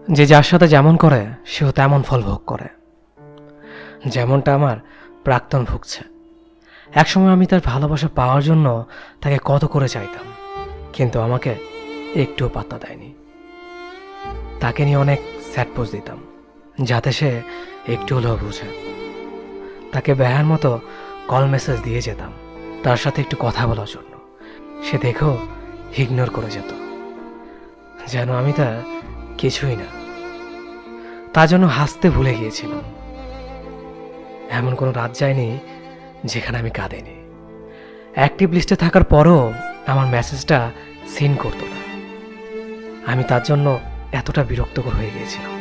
যে যার সাথে যেমন করে সেও তেমন ফল ভোগ করে, যেমনটা আমার প্রাক্তন ভুগছে। একসময় আমি তার ভালোবাসা পাওয়ার জন্য তাকে কত করে চাইতাম, কিন্তু আমাকে একটুও পাত্তা দেয়নি। তাকে নিয়ে অনেক স্যাড পোজ দিতাম যাতে সে একটু হলেও বুঝে। তাকে বেহার মতো কল মেসেজ দিয়ে যেতাম তার সাথে একটু কথা বলার জন্য। সে দেখেও ইগনোর করে যেত, যেন আমি তার কিছুই না। তার জন্য হাসতে ভুলে গিয়েছিলাম। এমন কোনো রাত যায়নি যেখানে আমি কাঁদিনি। অ্যাক্টিভ লিস্টে থাকার পরও আমার মেসেজটা সিন করতো না। আমি তার জন্য এতটা বিরক্তকর হয়ে গিয়েছিলাম।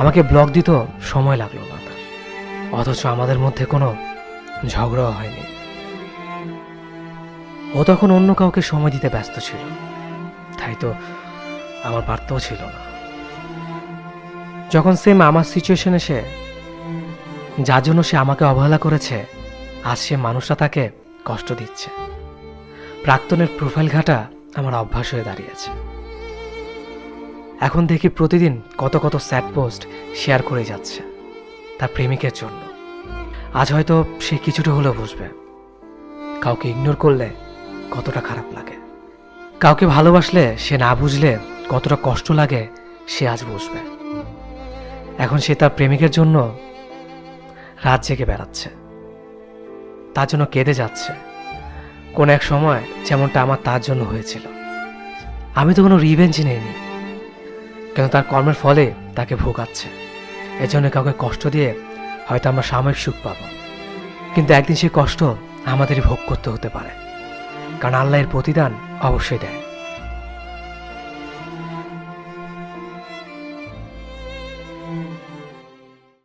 আমাকে ব্লক দিত সময় লাগলো না তার, অথচ আমাদের মধ্যে কোনো ঝগড়াও হয়নি। ও তখন অন্য কাউকে সময় দিতে ব্যস্ত ছিল, তাই তো আমার বার্তাও ছিল না। যখন সেম আমার সিচুয়েশনে সে, যার জন্য সে আমাকে অবহেলা করেছে, আজ সে মানুষটা তাকে কষ্ট দিচ্ছে। প্রাক্তনের প্রোফাইল ঘাটা আমার অভ্যাস হয়ে দাঁড়িয়েছে। এখন দেখি প্রতিদিন কত কত স্যাড পোস্ট শেয়ার করে যাচ্ছে তার প্রেমিকের জন্য। আজ হয়তো সে কিছুটা হলেও বুঝবে কাউকে ইগনোর করলে কতটা খারাপ লাগে। কাউকে ভালোবাসলে সে না বুঝলে কতটা কষ্ট লাগে সে আজ বুঝবে। এখন সে তার প্রেমিকের জন্য রাত জেগে বেড়াচ্ছে, তার জন্য কেঁদে যাচ্ছে। কোন এক সময় যেমনটা আমার তার জন্য হয়েছিল। আমি তো কোনো রিভেঞ্জ নেইনি, কেন তার কর্মের ফলে তাকে ভোগাচ্ছে। এজন্য কাউকে কষ্ট দিয়ে হয়তো আমরা সাময়িক সুখ পাব, কিন্তু একদিন সেই কষ্ট আমাদেরই ভোগ করতে হতে পারে, কারণ আল্লাহ এর প্রতিদান অবশ্যই দেয়।